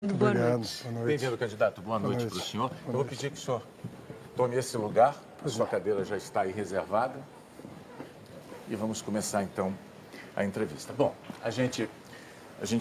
Boa Obrigado. noite. Boa noite. Bem-vindo, candidato. Boa noite para o senhor. Eu vou pedir que o senhor tome esse lugar. A sua cadeira já está aí reservada. E vamos começar, então, a entrevista. Bom, a gente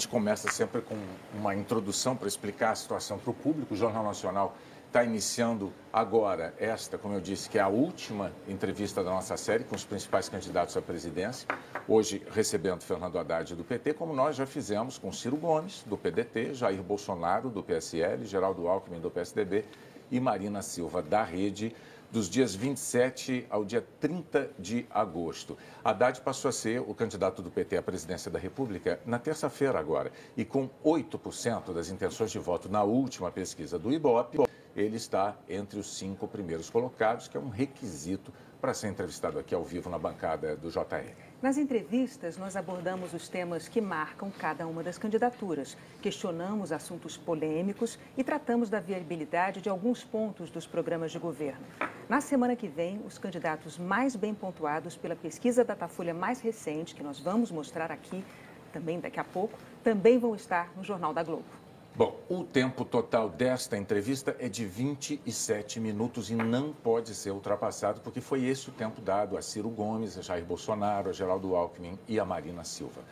começa sempre com uma introdução para explicar a situação para o público. O Jornal Nacional está iniciando agora como eu disse, que é a última entrevista da nossa série com os principais candidatos à presidência. Hoje, recebendo Fernando Haddad, do PT, como nós já fizemos com Ciro Gomes, do PDT, Jair Bolsonaro, do PSL, Geraldo Alckmin, do PSDB e Marina Silva, da Rede, dos dias 27 ao dia 30 de agosto. Haddad passou a ser o candidato do PT à presidência da República na terça-feira agora. E com 8% das intenções de voto na última pesquisa do Ibope, ele está entre os 5 primeiros colocados, que é um requisito para ser entrevistado aqui ao vivo na bancada do JR. Nas entrevistas, nós abordamos os temas que marcam cada uma das candidaturas, questionamos assuntos polêmicos e tratamos da viabilidade de alguns pontos dos programas de governo. Na semana que vem, os candidatos mais bem pontuados pela pesquisa Datafolha mais recente, que nós vamos mostrar aqui também daqui a pouco, também vão estar no Jornal da Globo. Bom, o tempo total desta entrevista é de 27 minutos e não pode ser ultrapassado, porque foi esse o tempo dado a Ciro Gomes, a Jair Bolsonaro, a Geraldo Alckmin e a Marina Silva.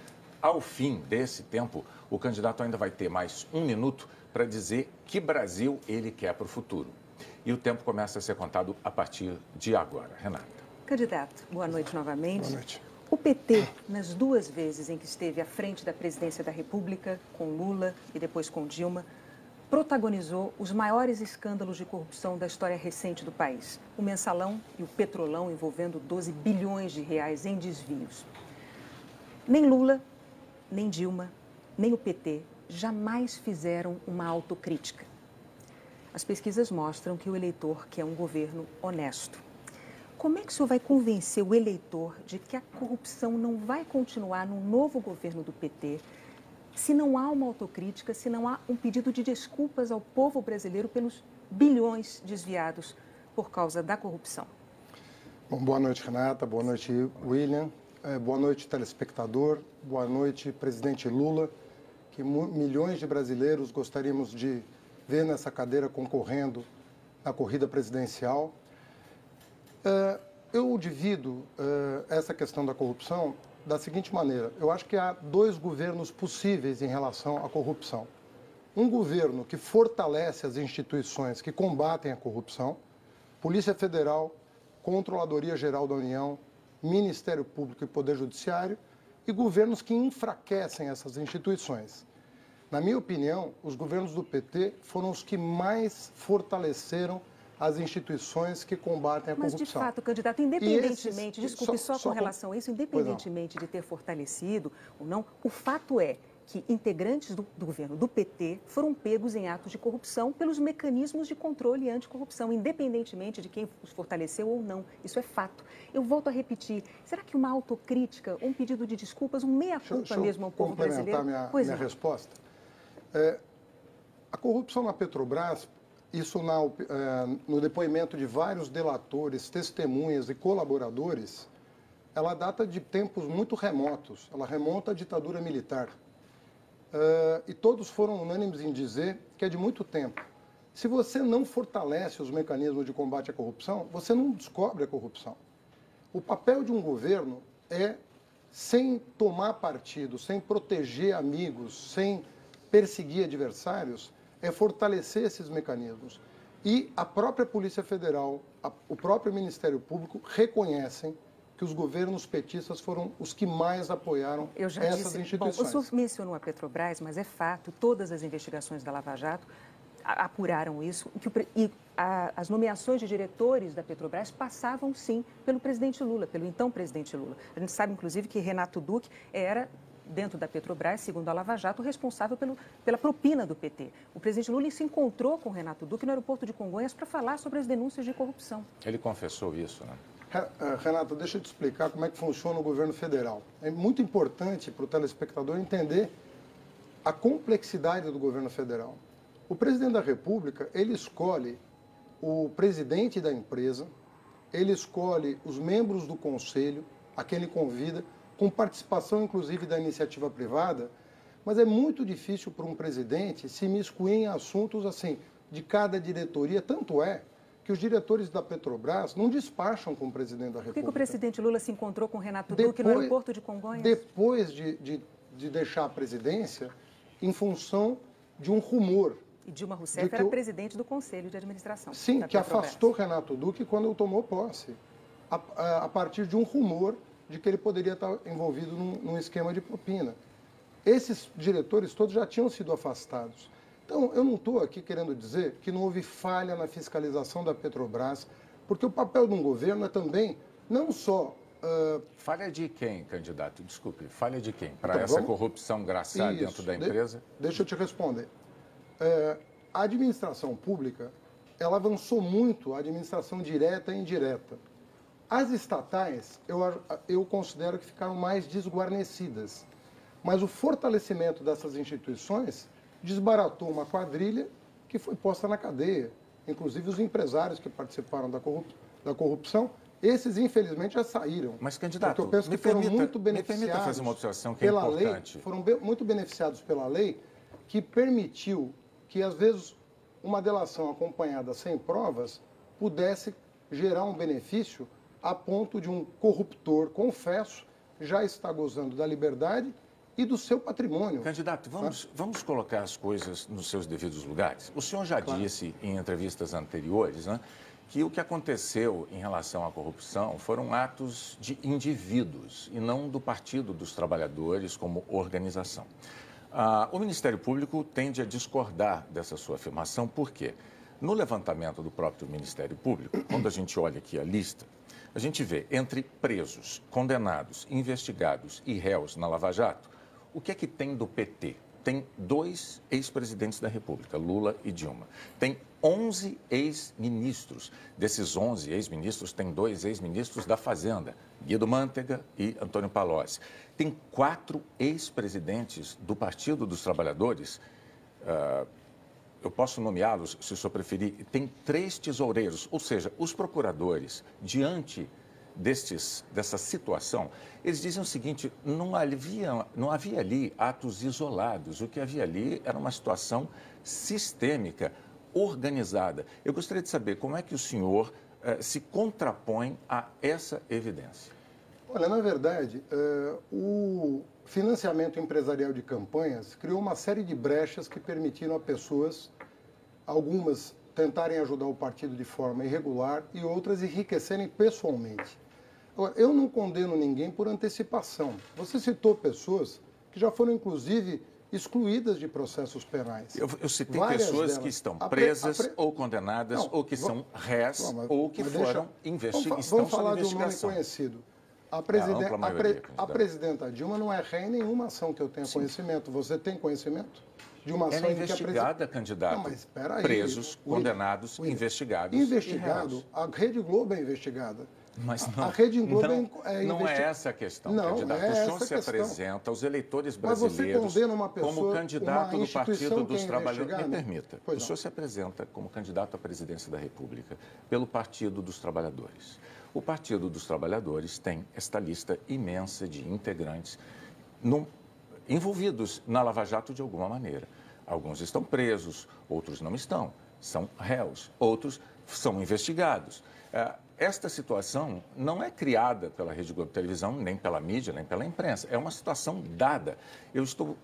Ao fim desse tempo, o candidato ainda vai ter mais 1 minuto para dizer que Brasil ele quer para o futuro. E o tempo começa a ser contado a partir de agora. Renata. Candidato, boa noite novamente. Boa noite. O PT, nas 2 vezes em que esteve à frente da presidência da República, com Lula e depois com Dilma, protagonizou os maiores escândalos de corrupção da história recente do país. O Mensalão e o Petrolão, envolvendo 12 bilhões de reais em desvios. Nem Lula, nem Dilma, nem o PT jamais fizeram uma autocrítica. As pesquisas mostram que o eleitor quer um governo honesto. Como é que o senhor vai convencer o eleitor de que a corrupção não vai continuar no novo governo do PT, se não há uma autocrítica, se não há um pedido de desculpas ao povo brasileiro pelos bilhões desviados por causa da corrupção? Bom, boa noite, Renata. Boa noite, William. Boa noite, telespectador. Boa noite, presidente Lula, que milhões de brasileiros gostaríamos de ver nessa cadeira concorrendo na corrida presidencial. Eu divido essa questão da corrupção da seguinte maneira. Eu acho que há 2 governos possíveis em relação à corrupção. Um governo que fortalece as instituições que combatem a corrupção, Polícia Federal, Controladoria Geral da União, Ministério Público e Poder Judiciário, e governos que enfraquecem essas instituições. Na minha opinião, os governos do PT foram os que mais fortaleceram as instituições que combatem a corrupção. Mas, de fato, candidato, independentemente, só com relação a isso, independentemente de ter fortalecido ou não, o fato é que integrantes do governo do PT foram pegos em atos de corrupção pelos mecanismos de controle anticorrupção, independentemente de quem os fortaleceu ou não. Isso é fato. Eu volto a repetir, será que uma autocrítica, um pedido de desculpas, um meia-culpa mesmo ao povo brasileiro? Minha resposta. A corrupção na Petrobras, isso no depoimento de vários delatores, testemunhas e colaboradores, ela data de tempos muito remotos, ela remonta à ditadura militar. E todos foram unânimes em dizer que é de muito tempo. Se você não fortalece os mecanismos de combate à corrupção, você não descobre a corrupção. O papel de um governo é, sem tomar partido, sem proteger amigos, sem perseguir adversários, é fortalecer esses mecanismos. E a própria Polícia Federal, o próprio Ministério Público reconhecem que os governos petistas foram os que mais apoiaram essas instituições. Bom, o senhor mencionou a Petrobras, mas é fato, todas as investigações da Lava Jato apuraram isso, e as nomeações de diretores da Petrobras passavam, sim, pelo presidente Lula, pelo então presidente Lula. A gente sabe, inclusive, que Renato Duque era, dentro da Petrobras, segundo a Lava Jato, responsável pela propina do PT. O presidente Lula se encontrou com o Renato Duque no aeroporto de Congonhas para falar sobre as denúncias de corrupção. Ele confessou isso, né? Renata, deixa eu te explicar como é que funciona o governo federal. É muito importante para o telespectador entender a complexidade do governo federal. O presidente da República, ele escolhe o presidente da empresa, ele escolhe os membros do conselho, a quem ele convida, com participação, inclusive, da iniciativa privada, Mas é muito difícil para um presidente se imiscuir em assuntos assim de cada diretoria. Tanto é que os diretores da Petrobras não despacham com o presidente da República. Por que o presidente Lula se encontrou com o Renato Duque no aeroporto de Congonhas? Depois de deixar a presidência, em função de um rumor. E Dilma Rousseff era presidente do Conselho de Administração. Sim, que afastou Renato Duque quando tomou posse, a partir de um rumor de que ele poderia estar envolvido num esquema de propina. Esses diretores todos já tinham sido afastados. Então, eu não estou aqui querendo dizer que não houve falha na fiscalização da Petrobras, porque o papel de um governo é também, não só... Falha de quem, candidato? Desculpe, falha de quem? Para essa corrupção graçar dentro da empresa? Deixa eu te responder. A administração pública, ela avançou muito, a administração direta e indireta. As estatais, eu considero que ficaram mais desguarnecidas. Mas o fortalecimento dessas instituições desbaratou uma quadrilha que foi posta na cadeia. Inclusive os empresários que participaram da corrupção, esses infelizmente já saíram. Mas, candidato, porque eu penso que foram muito beneficiados. Me permita fazer uma observação que é importante. Lei, foram muito beneficiados pela lei que permitiu que, às vezes, uma delação acompanhada sem provas pudesse gerar um benefício a ponto de um corruptor, confesso, já estar gozando da liberdade e do seu patrimônio. Candidato, vamos colocar as coisas nos seus devidos lugares. O senhor já disse em entrevistas anteriores, né, que o que aconteceu em relação à corrupção foram atos de indivíduos e não do Partido dos Trabalhadores como organização. O Ministério Público tende a discordar dessa sua afirmação, por quê? No levantamento do próprio Ministério Público, quando a gente olha aqui a lista, a gente vê entre presos, condenados, investigados e réus na Lava Jato, o que é que tem do PT? Tem 2 ex-presidentes da República, Lula e Dilma. Tem 11 ex-ministros. Desses 11 ex-ministros, tem 2 ex-ministros da Fazenda, Guido Mantega e Antônio Palocci. Tem 4 ex-presidentes do Partido dos Trabalhadores, eu posso nomeá-los, se o senhor preferir. Tem 3 tesoureiros, ou seja, os procuradores, diante dessa situação, eles dizem o seguinte: não havia ali atos isolados, o que havia ali era uma situação sistêmica, organizada. Eu gostaria de saber como é que o senhor se contrapõe a essa evidência. Olha, na verdade, o financiamento empresarial de campanhas criou uma série de brechas que permitiram a pessoas, algumas tentarem ajudar o partido de forma irregular e outras enriquecerem pessoalmente. Agora, eu não condeno ninguém por antecipação. Você citou pessoas que já foram, inclusive, excluídas de processos penais. Eu citei pessoas que estão presas ou condenadas, ou que são réis, ou que foram investigadas. Vamos falar de um nome conhecido. A presidenta Dilma não é ré em nenhuma ação que eu tenha conhecimento. Você tem conhecimento de uma ação ela é investigada, candidato. Não, mas espera aí. Presos, condenados, investigados. Investigado. A Rede Globo é investigada. Mas não, a Rede Globo não é essa a questão, candidato. O senhor se apresenta aos eleitores brasileiros como candidato do Partido dos Trabalhadores. Me permita, o senhor se apresenta como candidato à presidência da República pelo Partido dos Trabalhadores. O Partido dos Trabalhadores tem esta lista imensa de integrantes envolvidos na Lava Jato de alguma maneira. Alguns estão presos, outros não estão, são réus, outros são investigados. Esta situação não é criada pela Rede Globo Televisão, nem pela mídia, nem pela imprensa. É uma situação dada. Eu estou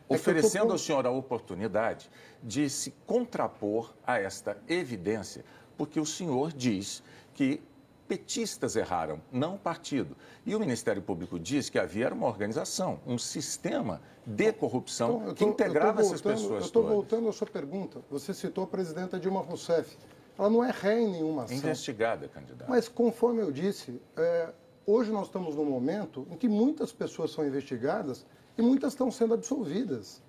oferecendo ao senhor a oportunidade de se contrapor a esta evidência, porque o senhor diz que petistas erraram, não o partido. E o Ministério Público diz que havia uma organização, um sistema de corrupção que integrava essas pessoas. Eu estou voltando à sua pergunta. Você citou a presidenta Dilma Rousseff. Ela não é ré em nenhuma ação. Investigada, candidato. Mas, conforme eu disse, hoje nós estamos num momento em que muitas pessoas são investigadas e muitas estão sendo absolvidas.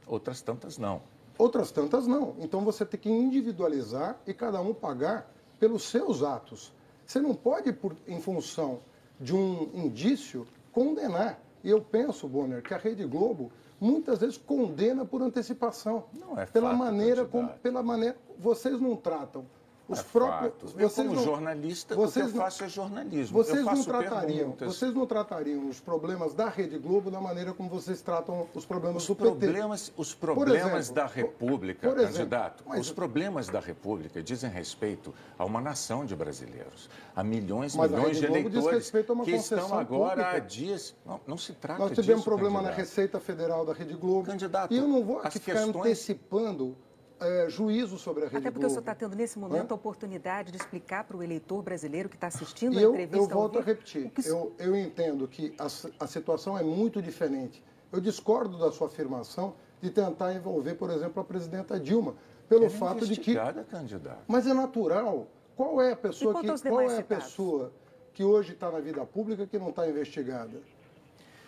Outras tantas não. Outras tantas não. Então você tem que individualizar e cada um pagar pelos seus atos. Você não pode, em função de um indício, condenar. E eu penso, Bonner, que a Rede Globo muitas vezes condena por antecipação. Não é pela maneira vocês não tratam Os próprios, eu, como jornalista, o que eu faço é jornalismo. Vocês não tratariam os problemas da Rede Globo da maneira como vocês tratam os problemas do PT? Os problemas da República, candidato, os problemas da República dizem respeito a uma nação de brasileiros, a milhões de eleitores que estão agora há dias... Não se trata disso, nós tivemos problema na Receita Federal da Rede Globo. Candidato, e eu não vou aqui ficar antecipando juízo sobre a Rede Globo. Até porque o senhor está tendo, nesse momento, a oportunidade de explicar para o eleitor brasileiro que está assistindo a entrevista. Eu volto a repetir. Eu entendo que a situação é muito diferente. Eu discordo da sua afirmação de tentar envolver, por exemplo, a presidenta Dilma, pelo fato de que... candidato. Mas é natural. Qual é a pessoa que hoje está na vida pública que não está investigada?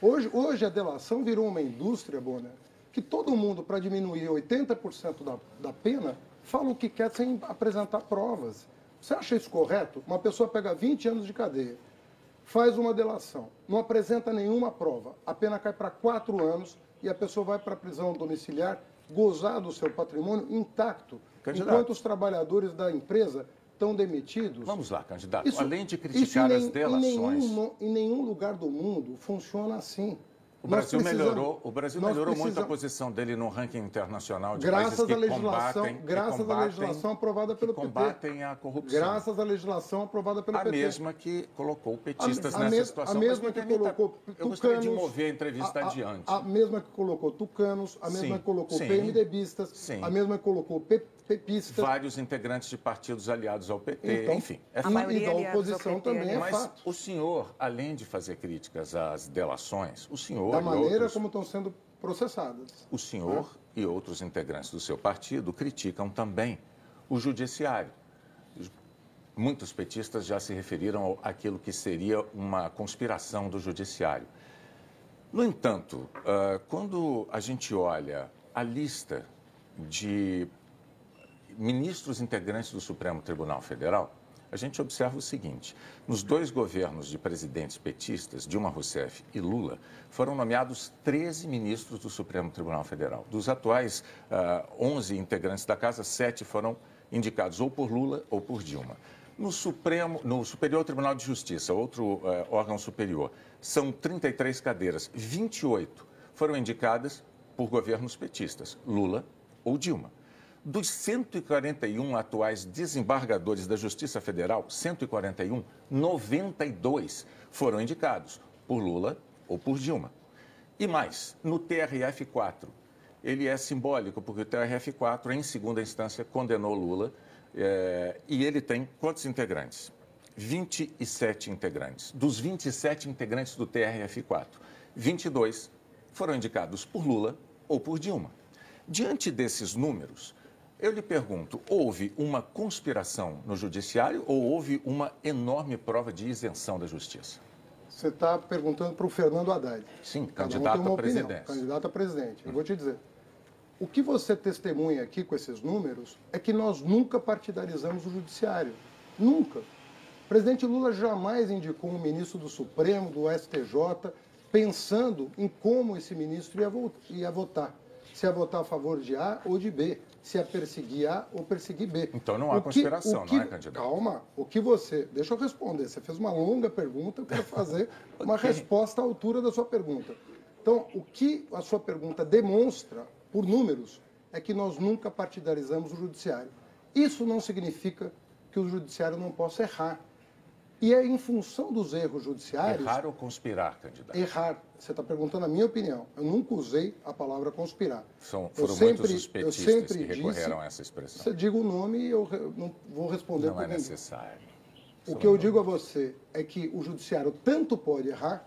Hoje a delação virou uma indústria, Bonner, que todo mundo, para diminuir 80% da pena, fala o que quer sem apresentar provas. Você acha isso correto? Uma pessoa pega 20 anos de cadeia, faz uma delação, não apresenta nenhuma prova, a pena cai para 4 anos e a pessoa vai para a prisão domiciliar, gozar do seu patrimônio intacto, enquanto os trabalhadores da empresa estão demitidos. Vamos lá, candidato. Além de criticar as delações... Em nenhum lugar do mundo funciona assim. O Brasil melhorou muito a posição dele no ranking internacional de países que graças à legislação aprovada pelo PT. Combatem a corrupção. Graças à legislação aprovada pelo PT. A mesma que colocou petistas nessa situação. A mesma que colocou tucanos. Eu gostaria de mover a entrevista adiante. A mesma que colocou tucanos, a mesma que colocou PMDBistas, a mesma que colocou pepistas. Vários integrantes de partidos aliados ao PT, então, enfim. E da oposição também é fato. Mas o senhor, além de fazer críticas às delações, o senhor... Da maneira como estão sendo processadas. O senhor e outros integrantes do seu partido criticam também o judiciário. Muitos petistas já se referiram àquilo que seria uma conspiração do judiciário. No entanto, quando a gente olha a lista de ministros integrantes do Supremo Tribunal Federal, a gente observa o seguinte: nos 2 governos de presidentes petistas, Dilma Rousseff e Lula, foram nomeados 13 ministros do Supremo Tribunal Federal. Dos atuais 11 integrantes da casa, 7 foram indicados ou por Lula ou por Dilma. No Superior Tribunal de Justiça, outro órgão superior, são 33 cadeiras, 28 foram indicadas por governos petistas, Lula ou Dilma. Dos 141 atuais desembargadores da Justiça Federal, 141, 92 foram indicados por Lula ou por Dilma. E mais, no TRF4, ele é simbólico, porque o TRF4, em segunda instância, condenou Lula, e ele tem quantos integrantes? 27 integrantes. Dos 27 integrantes do TRF4, 22 foram indicados por Lula ou por Dilma. Diante desses números, eu lhe pergunto, houve uma conspiração no judiciário ou houve uma enorme prova de isenção da justiça? Você está perguntando para o Fernando Haddad. Sim, candidato a presidente. Candidato a presidente. Eu vou te dizer. O que você testemunha aqui com esses números é que nós nunca partidarizamos o judiciário. Nunca. O presidente Lula jamais indicou um ministro do Supremo, do STJ, pensando em como esse ministro ia votar. Se ia votar a favor de A ou de B. Se ia perseguir A ou perseguir B. Então não há conspiração, não é, candidato? Calma. Deixa eu responder. Você fez uma longa pergunta para fazer uma resposta à altura da sua pergunta. Então, o que a sua pergunta demonstra, por números, é que nós nunca partidarizamos o judiciário. Isso não significa que o judiciário não possa errar. E é em função dos erros judiciários... Errar ou conspirar, candidato? Errar. Você está perguntando a minha opinião. Eu nunca usei a palavra conspirar. Foram muitos os petistas que recorreram a essa expressão. Você diga o nome e eu não vou responder por ninguém. Não é ninguém. necessário. O que eu digo a você é que o judiciário tanto pode errar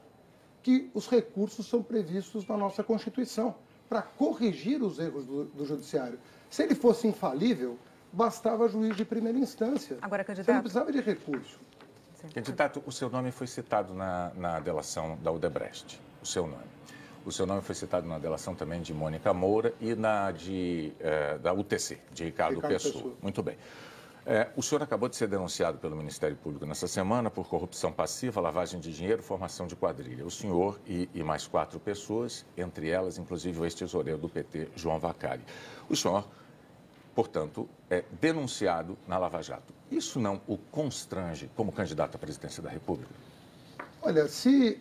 que os recursos são previstos na nossa Constituição para corrigir os erros do judiciário. Se ele fosse infalível, bastava juiz de primeira instância. Agora, candidato... Você não precisava de recurso. Candidato, o seu nome foi citado na delação da Odebrecht, o seu nome. O seu nome foi citado na delação também de Mônica Moura e da UTC, de Ricardo Pessoa. Muito bem. O senhor acabou de ser denunciado pelo Ministério Público nessa semana por corrupção passiva, lavagem de dinheiro, formação de quadrilha. O senhor e mais 4 pessoas, entre elas, inclusive, o ex-tesoureiro do PT, João Vacari. O senhor portanto, denunciado na Lava Jato. Isso não o constrange como candidato à presidência da República? Olha, se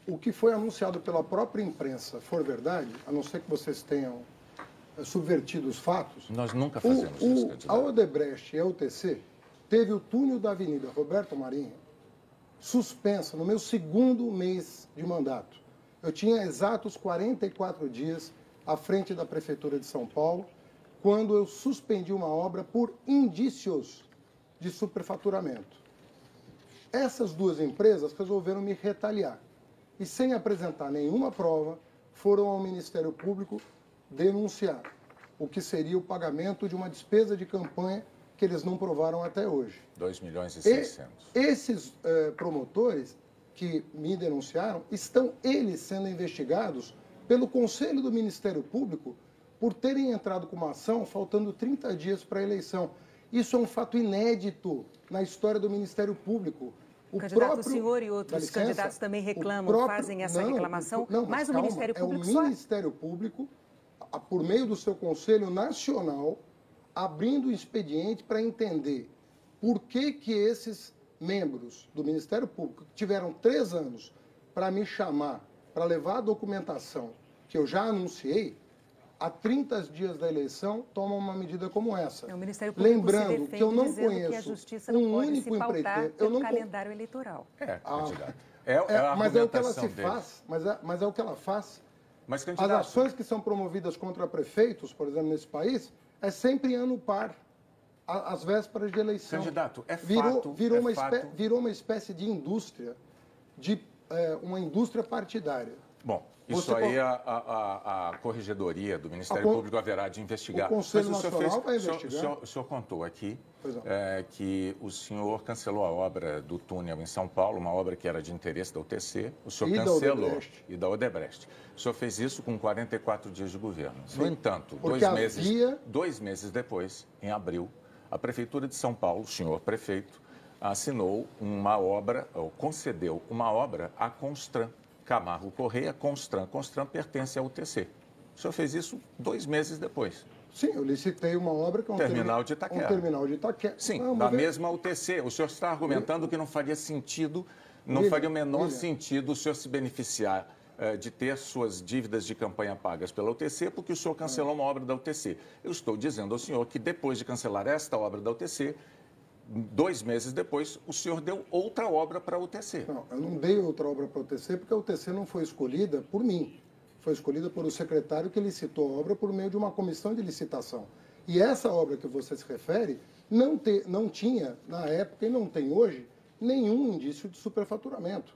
o que foi anunciado pela própria imprensa for verdade, a não ser que vocês tenham subvertido os fatos... Nós nunca fazemos isso, candidato. A Odebrecht e a UTC teve o túnel da Avenida Roberto Marinho suspensa no meu segundo mês de mandato. Eu tinha exatos 44 dias à frente da Prefeitura de São Paulo, quando eu suspendi uma obra por indícios de superfaturamento. Essas duas empresas resolveram me retaliar e, sem apresentar nenhuma prova, foram ao Ministério Público denunciar o que seria o pagamento de uma despesa de campanha que eles não provaram até hoje. 2.600.000. Esses promotores que me denunciaram, estão eles sendo investigados pelo Conselho do Ministério Público por terem entrado com uma ação faltando 30 dias para a eleição. Isso é um fato inédito na história do Ministério Público. O senhor e outros candidatos também reclamam, fazem essa reclamação, mas o Ministério Público só... É o Ministério Público, por meio do seu Conselho Nacional, abrindo o expediente para entender por que esses membros do Ministério Público, que tiveram 3 anos para me chamar, para levar a documentação que eu já anunciei, há 30 dias da eleição, tomam uma medida como essa. O Ministério Público lembrando que eu não conheço que a justiça não pode único se pautar empreiteiro. pelo calendário eleitoral. Candidato. Mas é o que ela se faz. Mas é o que ela faz. Mas, candidato... As ações que são promovidas contra prefeitos, por exemplo, nesse país, é sempre ano par, às vésperas de eleição. Candidato, Virou uma espécie de indústria, uma indústria partidária. Bom, isso aí a Corregedoria do Ministério Público haverá de investigar. O Conselho Nacional vai investigar. O senhor contou aqui que o senhor cancelou a obra do túnel em São Paulo, uma obra que era de interesse da UTC. O senhor cancelou. E da Odebrecht. O senhor fez isso com 44 dias de governo. Sim, no entanto, 2 meses depois, em abril, a Prefeitura de São Paulo, o senhor prefeito, assinou uma obra, ou concedeu uma obra à Constran. Camargo Correia, Constran. Constran pertence à UTC. O senhor fez isso 2 meses depois. Sim, eu licitei uma obra que é um terminal de Itaquera. Um terminal de Itaquera. Sim, da mesma UTC. O senhor está argumentando que não faria sentido, não faria o menor sentido o senhor se beneficiar de ter suas dívidas de campanha pagas pela UTC, porque o senhor cancelou uma obra da UTC. Eu estou dizendo ao senhor que depois de cancelar esta obra da UTC, 2 meses depois, o senhor deu outra obra para a UTC. Não, eu não dei outra obra para a UTC, porque a UTC não foi escolhida por mim. Foi escolhida por o secretário que licitou a obra por meio de uma comissão de licitação. E essa obra que você se refere não tinha, na época, e não tem hoje, nenhum indício de superfaturamento.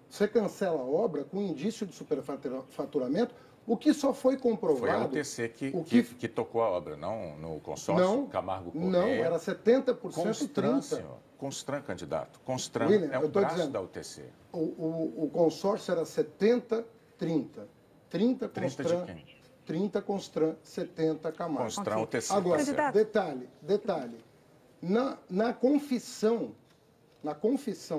Você cancela a obra com indício de superfaturamento, o que só foi comprovado... Foi a UTC que tocou a obra, não no consórcio Camargo Correia. Não, era 70%, Constran, 30%. Senhor. Constran, candidato. Constran William, é o braço da UTC. O consórcio era 70%, 30%. 30 Constran, 30 Constran, 70 Camargo. Constran, UTC. Agora, detalhe. Na confissão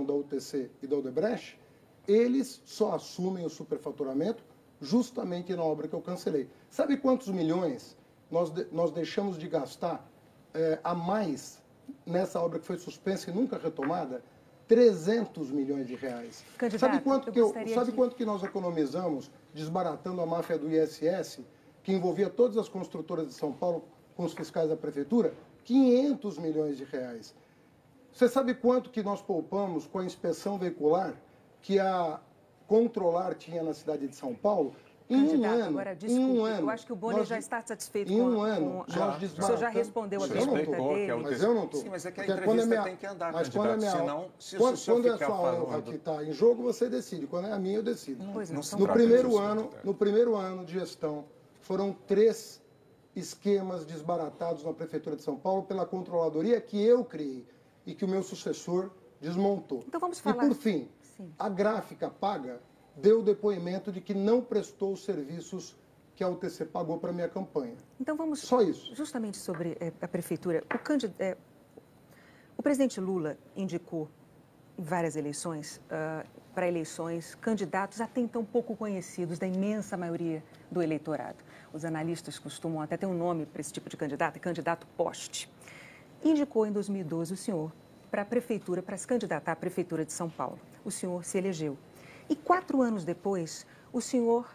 da UTC e da Odebrecht, eles só assumem o superfaturamento justamente na obra que eu cancelei. Sabe quantos milhões nós deixamos de gastar a mais nessa obra que foi suspensa e nunca retomada? 300 milhões de reais. Candidato, sabe quanto que nós economizamos desbaratando a máfia do ISS, que envolvia todas as construtoras de São Paulo com os fiscais da prefeitura? 500 milhões de reais. Você sabe quanto que nós poupamos com a inspeção veicular que a Controlar tinha na cidade de São Paulo? Agora, desculpe, eu acho que o Boni já está satisfeito com um ano. O senhor já respondeu a pergunta dele. Mas eu não estou. Sim, mas é que a entrevista tem que andar, candidato, senão, se o senhor quando ficar é sua falando... honra que está em jogo, você decide. Quando é a minha, eu decido. No primeiro ano de gestão, foram 3 esquemas desbaratados na Prefeitura de São Paulo pela Controladoria que eu criei e que o meu sucessor desmontou. Então vamos falar... E, por fim, a Gráfica Paga deu depoimento de que não prestou os serviços que a UTC pagou para a minha campanha. Então vamos... Só isso. Justamente sobre a Prefeitura. O presidente Lula indicou várias eleições, para eleições, candidatos até então pouco conhecidos da imensa maioria do eleitorado. Os analistas costumam até ter um nome para esse tipo de candidato, é candidato poste. Indicou em 2012 o senhor para a prefeitura, para se candidatar à prefeitura de São Paulo. O senhor se elegeu. E 4 anos depois, o senhor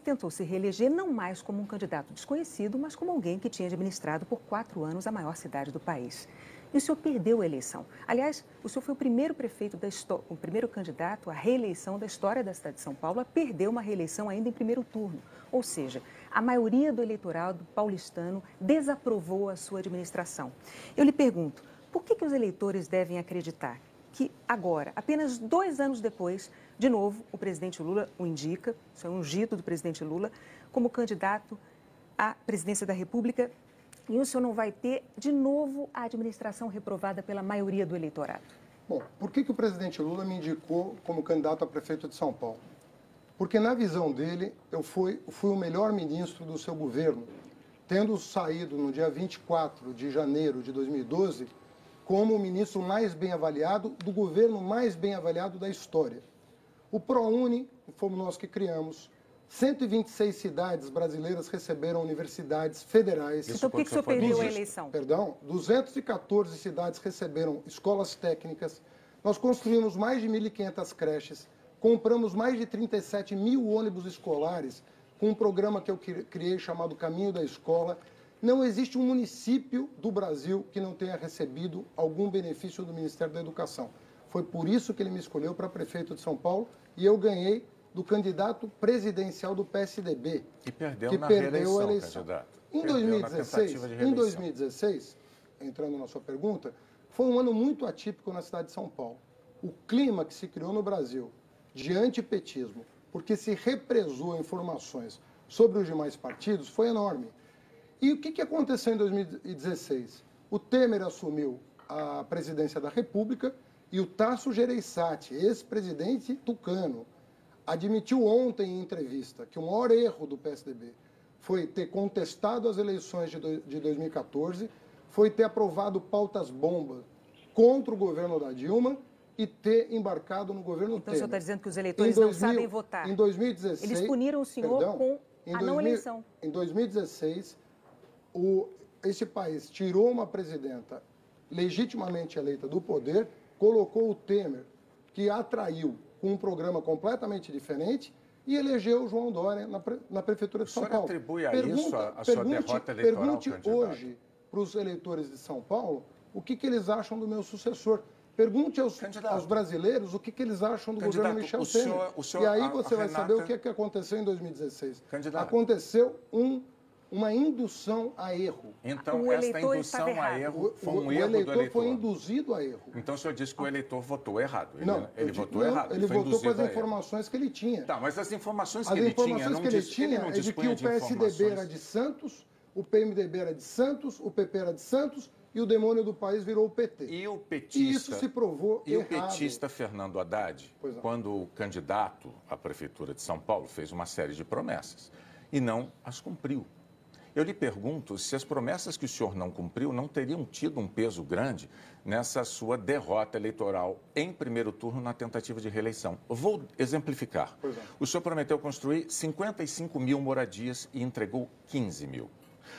tentou se reeleger não mais como um candidato desconhecido, mas como alguém que tinha administrado por 4 anos a maior cidade do país. E o senhor perdeu a eleição. Aliás, o senhor foi o primeiro prefeito o primeiro candidato à reeleição da história da cidade de São Paulo a perder uma reeleição ainda em primeiro turno. Ou seja, a maioria do eleitorado paulistano desaprovou a sua administração. Eu lhe pergunto, por que os eleitores devem acreditar que agora, apenas 2 anos depois, de novo, o presidente Lula o indica, isso é um ungido do presidente Lula, como candidato à presidência da República, e o senhor não vai ter, de novo, a administração reprovada pela maioria do eleitorado? Bom, por que o presidente Lula me indicou como candidato a prefeito de São Paulo? Porque, na visão dele, eu fui o melhor ministro do seu governo, tendo saído no dia 24 de janeiro de 2012 como o ministro mais bem avaliado do governo mais bem avaliado da história. O ProUni, fomos nós que criamos, 126 cidades brasileiras receberam universidades federais. Então, por que o senhor perdeu a eleição? Perdão, 214 cidades receberam escolas técnicas. Nós construímos mais de 1.500 creches, compramos mais de 37 mil ônibus escolares, com um programa que eu criei chamado Caminho da Escola. Não existe um município do Brasil que não tenha recebido algum benefício do Ministério da Educação. Foi por isso que ele me escolheu para prefeito de São Paulo e eu ganhei do candidato presidencial do PSDB, que perdeu a eleição. Candidato. Em 2016, entrando na sua pergunta, foi um ano muito atípico na cidade de São Paulo. O clima que se criou no Brasil de antipetismo, porque se represou informações sobre os demais partidos, foi enorme. E o que aconteceu em 2016? O Temer assumiu a presidência da República e o Tasso Gereissati, ex-presidente tucano, admitiu ontem em entrevista que o maior erro do PSDB foi ter contestado as eleições de 2014, foi ter aprovado pautas bomba contra o governo da Dilma e ter embarcado no governo Temer. Então o senhor está dizendo que os eleitores não sabem votar. Em 2016... Eles puniram o senhor com a não eleição. Em 2016, esse país tirou uma presidenta legitimamente eleita do poder, colocou o Temer, que atraiu com um programa completamente diferente, e elegeu o João Dória na Prefeitura de São Paulo. O senhor atribui a isso a sua derrota eleitoral, Pergunte candidato? hoje para os eleitores de São Paulo o que eles acham do meu sucessor. Pergunte aos brasileiros o que eles acham do governo Michel Temer. E aí você vai saber o que aconteceu em 2016. Aconteceu uma indução a erro. Então, esta indução a erro foi um erro do eleitor. O eleitor foi induzido a erro. Então, o senhor disse que o eleitor votou errado. Ele votou errado. Ele votou com as informações que ele tinha. Tá, mas as informações que ele tinha... As informações que ele tinha é de que o PSDB era de Santos, o PMDB era de Santos, o PP era de Santos e o demônio do país virou o PT. E o petista... E isso se provou errado. E o petista Fernando Haddad, quando candidato à Prefeitura de São Paulo, fez uma série de promessas e não as cumpriu. Eu lhe pergunto se as promessas que o senhor não cumpriu não teriam tido um peso grande nessa sua derrota eleitoral em primeiro turno na tentativa de reeleição. Eu vou exemplificar. O senhor prometeu construir 55 mil moradias e entregou 15 mil.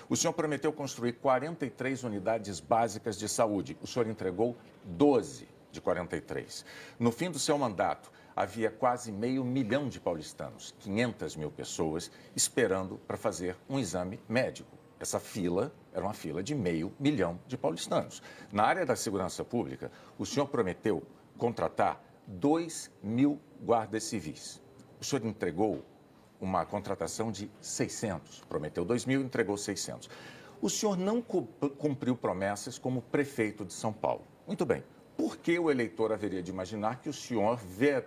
O senhor prometeu construir 43 unidades básicas de saúde. O senhor entregou 12 de 43. No fim do seu mandato, havia quase 500 mil de paulistanos, 500 mil pessoas, esperando para fazer um exame médico. Essa fila era uma fila de 500 mil de paulistanos. Na área da segurança pública, o senhor prometeu contratar 2.000 guardas civis. O senhor entregou uma contratação de 600, prometeu 2.000, entregou 600. O senhor não cumpriu promessas como prefeito de São Paulo. Muito bem. Por que o eleitor haveria de imaginar que o senhor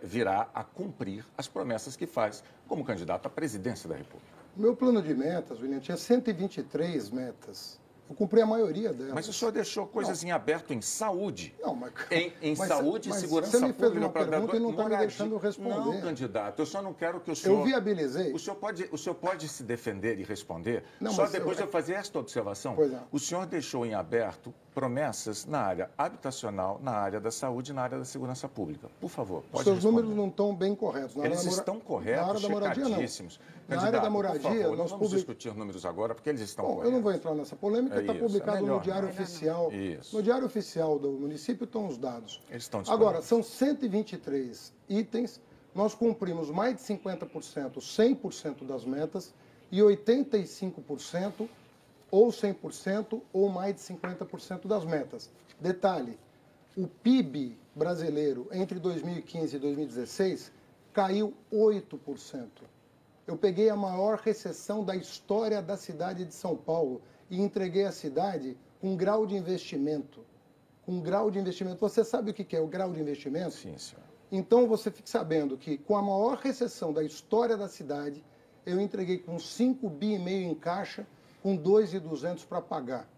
virá a cumprir as promessas que faz como candidato à presidência da República? O meu plano de metas, William, tinha 123 metas Eu cumpri a maioria delas. Mas o senhor deixou coisas em aberto em saúde. Não, mas... Em saúde e segurança pública. Você me fez uma para pergunta e não está me deixando responder. Não, candidato, eu só não quero que o senhor... Eu viabilizei. O senhor pode se defender e responder não, só depois de eu fazer esta observação. Pois é. O senhor deixou em aberto promessas na área habitacional, na área da saúde e na área da segurança pública. Por favor, pode responder. Os seus números não estão bem corretos. Eles estão corretos, na área da moradia, checadíssimos. Na área da moradia, por favor, nós não vamos discutir números agora, porque eles estão corretos. Eu não vou entrar nessa polêmica, está publicado no Diário Oficial. Isso. No Diário Oficial do município estão os dados. Eles estão disponíveis. Agora, são 123 itens, nós cumprimos mais de 50%, 100% das metas, e 85% ou 100% ou mais de 50% das metas. Detalhe, o PIB brasileiro entre 2015 e 2016 caiu 8%. Eu peguei a maior recessão da história da cidade de São Paulo e entreguei a cidade com um grau de investimento. Você sabe o que é o grau de investimento? Sim, senhor. Então você fique sabendo que com a maior recessão da história da cidade, eu entreguei com 5,5 bi em caixa, com 2.200 para pagar.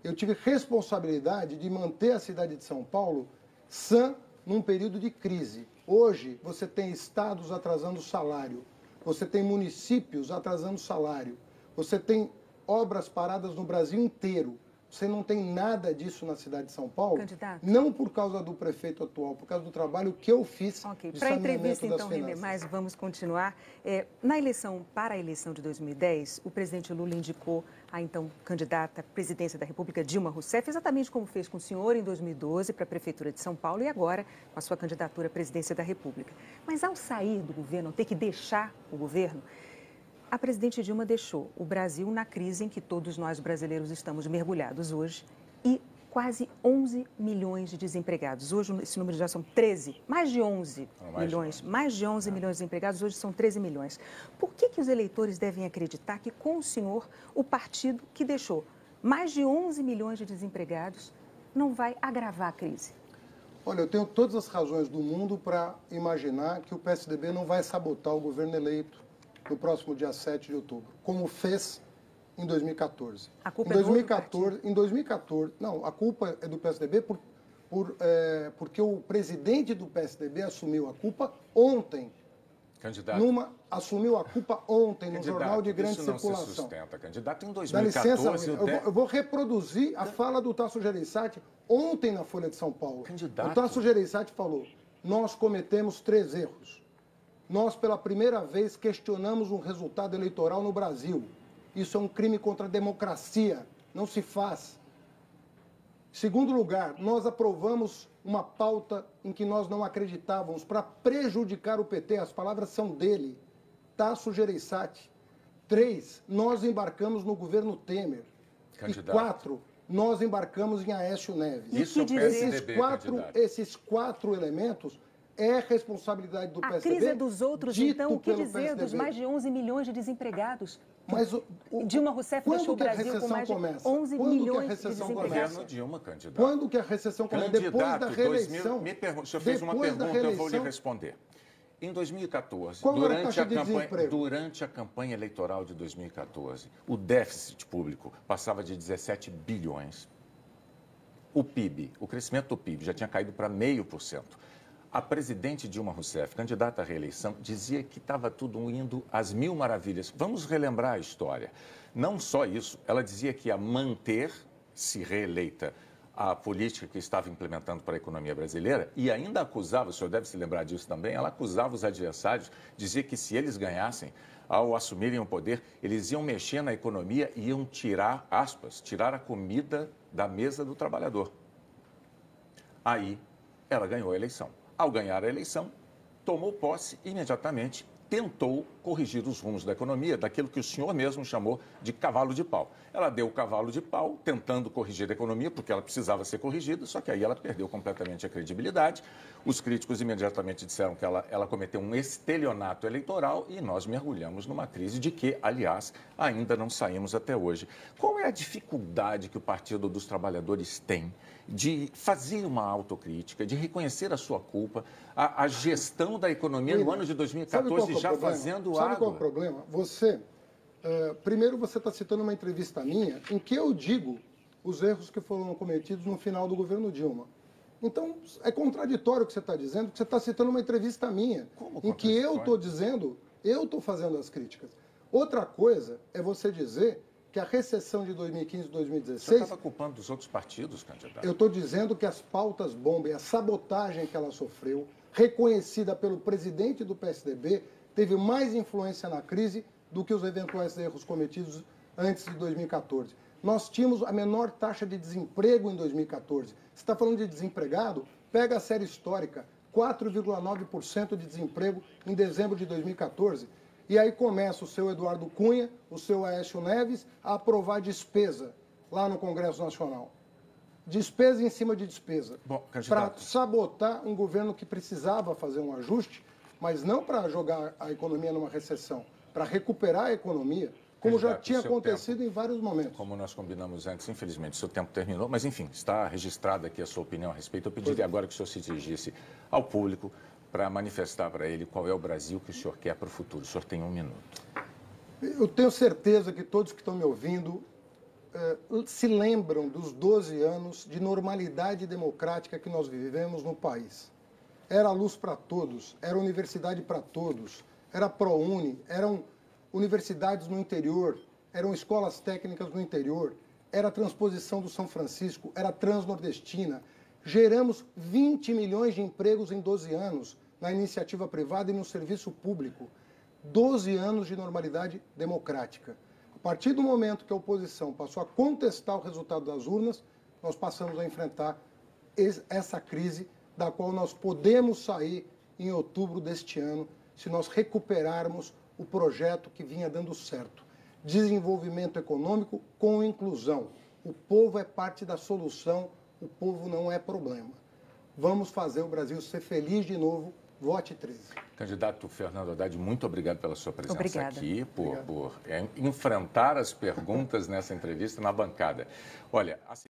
Eu tive responsabilidade de manter a cidade de São Paulo sã num período de crise. Hoje, você tem estados atrasando salário, você tem municípios atrasando salário, você tem obras paradas no Brasil inteiro. Você não tem nada disso na cidade de São Paulo? Candidato. Não por causa do prefeito atual, por causa do trabalho que eu fiz de para a entrevista, das então, finanças. render mais, vamos continuar. Para a eleição de 2010, o presidente Lula indicou a então candidata à presidência da República, Dilma Rousseff, exatamente como fez com o senhor em 2012 para a Prefeitura de São Paulo e agora com a sua candidatura à presidência da República. Mas ao sair do governo, ao ter que deixar o governo, a presidente Dilma deixou o Brasil na crise em que todos nós brasileiros estamos mergulhados hoje e quase 11 milhões de desempregados. Hoje esse número já são 13, mais de 11 milhões. Mais de 11 milhões de desempregados, hoje são 13 milhões. Por que os eleitores devem acreditar que com o senhor, o partido que deixou mais de 11 milhões de desempregados não vai agravar a crise? Olha, eu tenho todas as razões do mundo para imaginar que o PSDB não vai sabotar o governo eleito no próximo dia 7 de outubro, como fez em 2014. A culpa é do outro partido? Em 2014, não, a culpa é do PSDB porque o presidente do PSDB assumiu a culpa ontem. Candidato. Assumiu a culpa ontem candidato, no jornal de grande isso não circulação. Se sustenta, candidato. Em 2014, Dá licença, eu vou reproduzir a fala do Tasso Gereissati ontem na Folha de São Paulo. Candidato. O Tasso Gereissati falou: nós cometemos 3 erros. Nós, pela primeira vez, questionamos um resultado eleitoral no Brasil. Isso é um crime contra a democracia. Não se faz. Segundo lugar, nós aprovamos uma pauta em que nós não acreditávamos para prejudicar o PT. As palavras são dele, Tasso Gereissati. 3, nós embarcamos no governo Temer. Candidato. E 4, nós embarcamos em Aécio Neves. Isso é o PSDB, esses 4 elementos é responsabilidade do PSDB. A crise é dos outros, então, o que dizer PSDB. dos mais de 11 milhões de desempregados? Mas Dilma Rousseff deixou o Brasil com mais de 11 milhões de desempregados. Governo Dilma, candidato. Quando que a recessão começa? Depois da reeleição. O senhor fez uma pergunta, eu vou lhe responder. Em 2014, durante a campanha eleitoral de 2014, o déficit público passava de 17 bilhões. O PIB, o crescimento do PIB já tinha caído para 0,5%. A presidente Dilma Rousseff, candidata à reeleição, dizia que estava tudo indo às mil maravilhas. Vamos relembrar a história. Não só isso, ela dizia que ia manter, se reeleita, a política que estava implementando para a economia brasileira e ainda acusava, o senhor deve se lembrar disso também, ela acusava os adversários, dizia que se eles ganhassem, ao assumirem o poder, eles iam mexer na economia e iam tirar, aspas, tirar a comida da mesa do trabalhador. Aí, ela ganhou a eleição. Ao ganhar a eleição, tomou posse imediatamente, tentou corrigir os rumos da economia, daquilo que o senhor mesmo chamou de cavalo de pau. Ela deu o cavalo de pau, tentando corrigir a economia, porque ela precisava ser corrigida, só que aí ela perdeu completamente a credibilidade. Os críticos imediatamente disseram que ela cometeu um estelionato eleitoral e nós mergulhamos numa crise de que, aliás, ainda não saímos até hoje. Qual é a dificuldade que o Partido dos Trabalhadores tem de fazer uma autocrítica, de reconhecer a sua culpa, a gestão da economia no ano de 2014 já fazendo água? Sabe qual é o problema? Você Primeiro, você está citando uma entrevista minha em que eu digo os erros que foram cometidos no final do governo Dilma. Então, é contraditório o que você está dizendo, porque você está citando uma entrevista minha, em que eu estou dizendo, eu estou fazendo as críticas. Outra coisa é você dizer que a recessão de 2015 e 2016... Você estava culpando dos outros partidos, candidato? Eu estou dizendo que as pautas bomba e a sabotagem que ela sofreu, reconhecida pelo presidente do PSDB, teve mais influência na crise do que os eventuais erros cometidos antes de 2014. Nós tínhamos a menor taxa de desemprego em 2014. Você está falando de desempregado? Pega a série histórica, 4,9% de desemprego em dezembro de 2014. E aí começa o seu Eduardo Cunha, o seu Aécio Neves, a aprovar despesa lá no Congresso Nacional. Despesa em cima de despesa. Para sabotar um governo que precisava fazer um ajuste, mas não para jogar a economia numa recessão, para recuperar a economia, como já tinha acontecido em vários momentos. Como nós combinamos antes, infelizmente, o seu tempo terminou, mas enfim, está registrada aqui a sua opinião a respeito. Eu pediria agora que o senhor se dirigisse ao público para manifestar para ele qual é o Brasil que o senhor quer para o futuro. O senhor tem 1 minuto. Eu tenho certeza que todos que estão me ouvindo se lembram dos 12 anos de normalidade democrática que nós vivemos no país. Era luz para todos, era universidade para todos, era ProUni, eram universidades no interior, eram escolas técnicas no interior, era a transposição do São Francisco, era a Transnordestina. Geramos 20 milhões de empregos em 12 anos na iniciativa privada e no serviço público. 12 anos de normalidade democrática. A partir do momento que a oposição passou a contestar o resultado das urnas, nós passamos a enfrentar essa crise da qual nós podemos sair em outubro deste ano se nós recuperarmos o projeto que vinha dando certo. Desenvolvimento econômico com inclusão. O povo é parte da solução, o povo não é problema. Vamos fazer o Brasil ser feliz de novo. Vote 13. Candidato Fernando Haddad, muito obrigado pela sua presença aqui, por enfrentar as perguntas nessa entrevista na bancada. Olha,